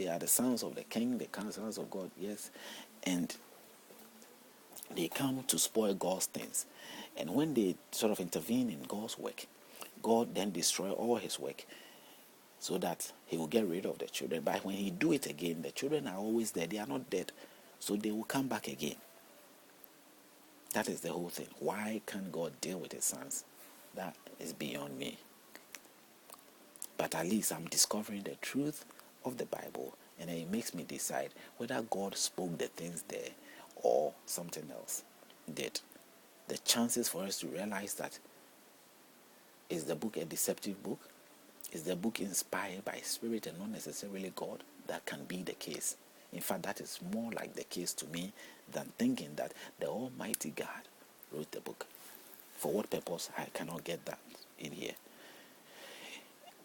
They are the sons of the king, the sons of God, yes. And they come to spoil God's things. And when they sort of intervene in God's work, God then destroy all his work so that he will get rid of the children. But when he do it again, the children are always there. They are not dead. So they will come back again. That is the whole thing. Why can't God deal with his sons? That is beyond me. But at least I'm discovering the truth of the Bible, and it makes me decide whether God spoke the things there or something else did. The chances for us to realize that, is the book a deceptive book? Is the book inspired by Spirit and not necessarily God? That can be the case. In fact, that is more like the case to me than thinking that the Almighty God wrote the book. For what purpose? I cannot get that in here.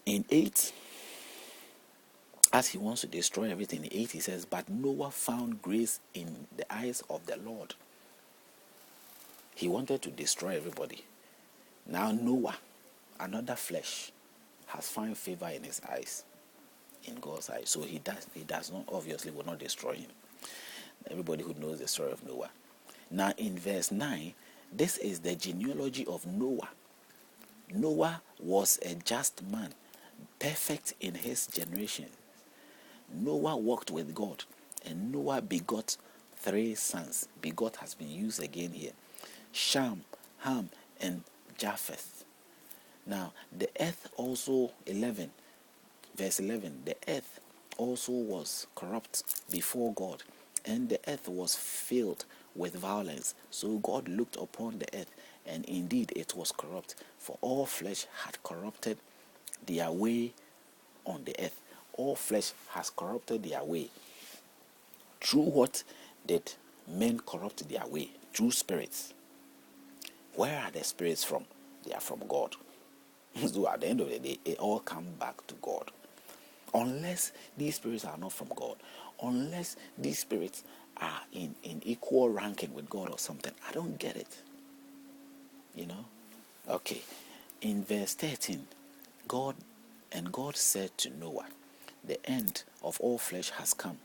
In 8, as he wants to destroy everything, in 8 he says, but Noah found grace in the eyes of the Lord. He wanted to destroy everybody. Now Noah, another flesh, has found favor in his eyes, in God's eyes. So he does not, obviously will not destroy him. Everybody who knows the story of Noah. Now in verse 9, this is the genealogy of Noah. Noah was a just man, perfect in his generation. Noah walked with God, and Noah begot 3 sons. Begot has been used again here. Shem, Ham, and Japheth. Now, the earth also, verse 11, the earth also was corrupt before God, and the earth was filled with violence. So God looked upon the earth, and indeed it was corrupt, for all flesh had corrupted their way on the earth. All flesh has corrupted their way. Through what did men corrupt their way? Through spirits. Where are the spirits from? They are from God. So at the end of the day, it all comes back to God. Unless these spirits are not from God, unless these spirits are in equal ranking with God or something, I don't get it. Okay. In verse 13, God said to Noah, the end of all flesh has come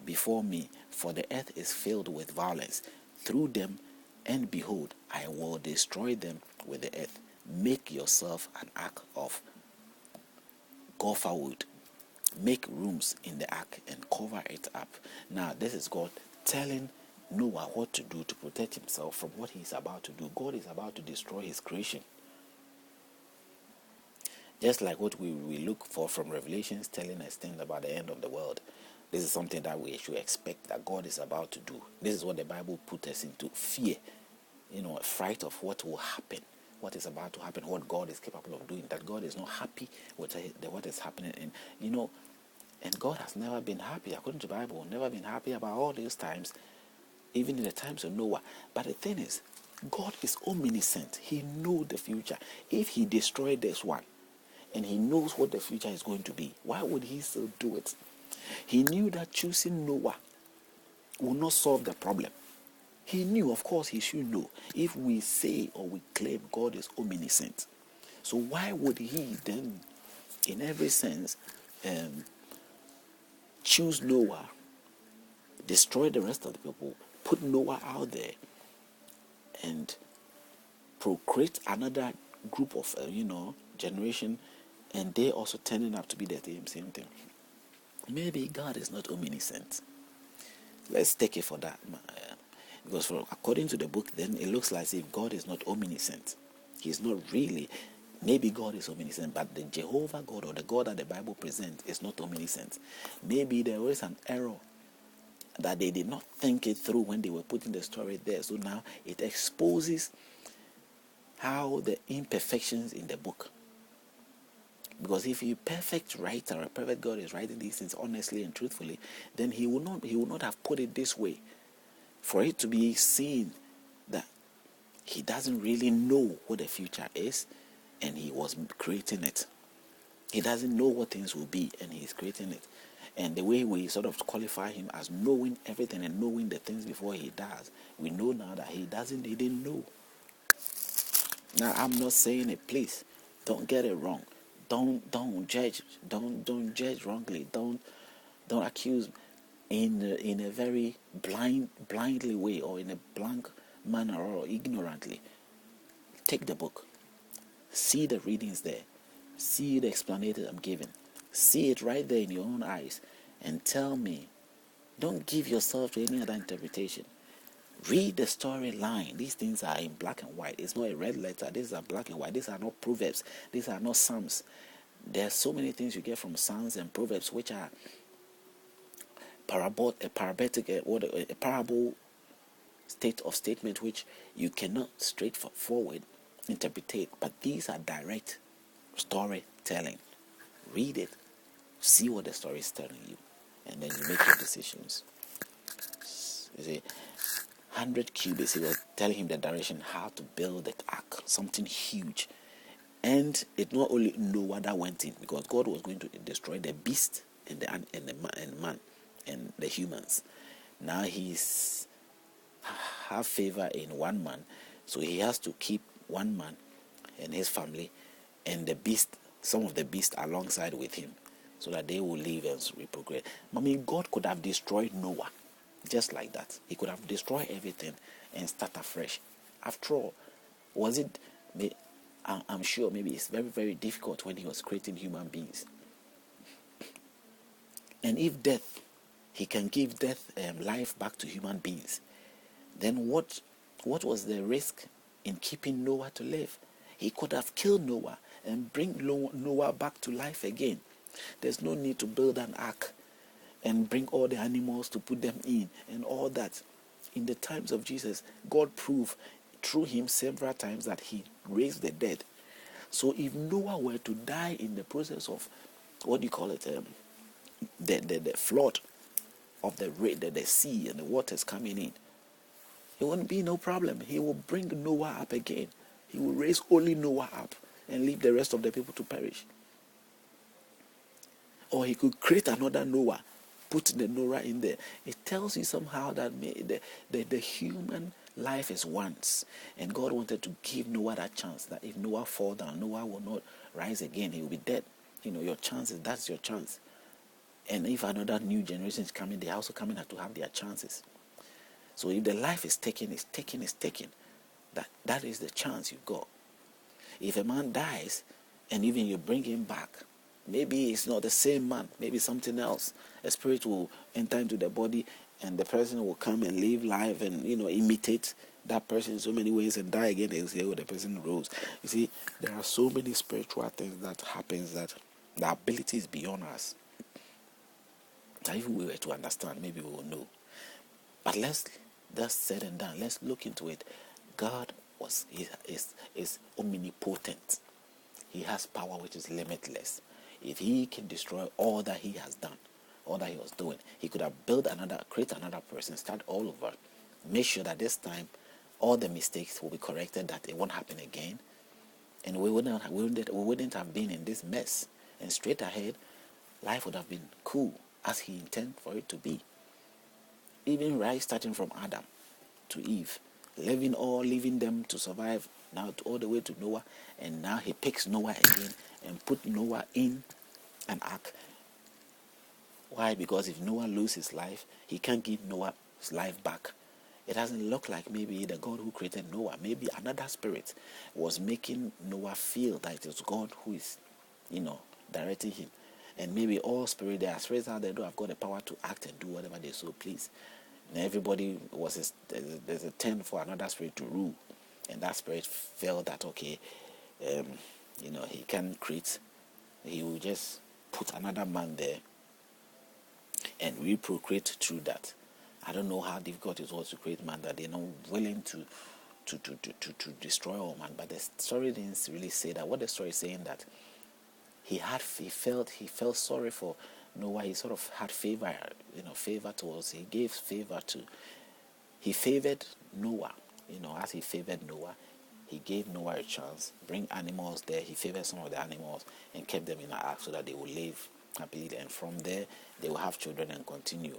before me, for the earth is filled with violence through them, and behold, I will destroy them with the earth. Make yourself an ark of gopher wood. Make rooms in the ark and cover it up. Now, this is God telling Noah what to do to protect himself from what he's about to do. God is about to destroy his creation. Just like what we look for from Revelations telling us things about the end of the world. This is something that we should expect that God is about to do. This is what the Bible puts us into: fear, a fright of what will happen, what is about to happen, what God is capable of doing, that God is not happy with what is happening. And God has never been happy, according to the Bible, never been happy about all these times, even in the times of Noah. But the thing is, God is omniscient. He knows the future. If he destroyed this one, and he knows what the future is going to be, why would he still do it? He knew that choosing Noah will not solve the problem. He knew, of course he should know, if we say or we claim God is omniscient. So why would he then, in every sense, choose Noah, destroy the rest of the people, put Noah out there, and procreate another group of, generation, and they also turning up to be the same thing? Maybe God is not omniscient. Let's take it for that. Because according to the book, then it looks like if God is not omniscient. He's not really. Maybe God is omniscient, but the Jehovah God, or the God that the Bible presents, is not omniscient. Maybe there was an error that they did not think it through when they were putting the story there. So now it exposes how the imperfections in the book. Because if a perfect writer, a perfect God is writing these things honestly and truthfully, then he will not have put it this way. For it to be seen that he doesn't really know what the future is, and he was creating it. He doesn't know what things will be, and he's creating it. And the way we sort of qualify him as knowing everything and knowing the things before he does, we know now that he didn't know. Now, I'm not saying it, please don't get it wrong. Don't judge. Don't judge wrongly. Don't Don't accuse in a very blindly way, or in a blank manner, or ignorantly. Take the book, see the readings there, see the explanation I'm giving, see it right there in your own eyes, and tell me. Don't give yourself to any other interpretation. Read the storyline. These things are in black and white. It's not a red letter. These are black and white. These are not Proverbs. These are not Psalms. There are so many things you get from Psalms and Proverbs, which are a parable state of statement, which you cannot straightforward interpret. But these are direct storytelling. Read it. See what the story is telling you, and then you make your decisions. You see, 100 cubits, he was telling him the direction how to build the ark, something huge. And it not only Noah that went in, because God was going to destroy the beast and the man and the humans. Now he's have favor in one man, so he has to keep one man and his family and the beast, some of the beast alongside with him, so that they will live and reprogress. I mean, God could have destroyed Noah just like that. He could have destroyed everything and start afresh. After all, was it? I'm sure maybe it's very, very difficult when he was creating human beings. And if death, he can give death life back to human beings, then what was the risk in keeping Noah to live? He could have killed Noah and bring Noah back to life again. There's no need to build an ark and bring all the animals to put them in and all that. In the times of Jesus, God proved through him several times that he raised the dead. So if Noah were to die in the process of, what do you call it, the flood of the sea and the waters coming in, it wouldn't be no problem. He will bring Noah up again. He will raise only Noah up and leave the rest of the people to perish. Or he could create another Noah, put the Noah in there. It tells you somehow that the human life is once, and God wanted to give Noah that chance, that if Noah fall down, Noah will not rise again. He will be dead. Your chances, that's your chance. And if another new generation is coming, they are also coming to have their chances. So if the life is taken, that is the chance you've got. If a man dies and even you bring him back, maybe it's not the same man, maybe something else. A spirit will enter into the body and the person will come and live life and imitate that person in so many ways and die again and say, oh, the person rose. You see, there are so many spiritual things that happens that the ability is beyond us. That if we were to understand, maybe we will know. But that's said and done. Let's look into it. God is omnipotent. He has power which is limitless. If he can destroy all that he has done, all that he was doing, he could have create another person, start all over, make sure that this time all the mistakes will be corrected, that it won't happen again, and we wouldn't have been in this mess. And straight ahead, life would have been cool as he intended for it to be. Even right, starting from Adam to Eve, leaving them to survive now all the way to Noah, and now he picks Noah again and put Noah in an ark. Why? Because if Noah loses his life, he can't give Noah's life back. It doesn't look like maybe the God who created Noah, maybe another spirit was making Noah feel that it was God who is, directing him. And maybe all spirit, there are spirits out there who have got the power to act and do whatever they so please. And everybody there's a turn for another spirit to rule. And that spirit felt that, okay, he can create, he will just put another man there and reprocreate through that. I don't know how difficult it was to create man, that they're not willing to destroy all man. But the story didn't really say that. What the story is saying, that he felt sorry for Noah. He sort of had favor towards. He favored Noah. As he favored Noah, he gave Noah a chance. Bring animals there. He favored some of the animals and kept them in an ark so that they would live happily. And from there, they will have children and continue.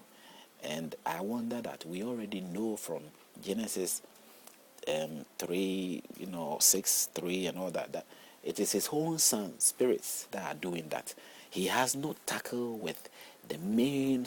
And I wonder that we already know from Genesis 3, 6, 3 and all that it is his own son, spirits, that are doing that. He has no tackle with the main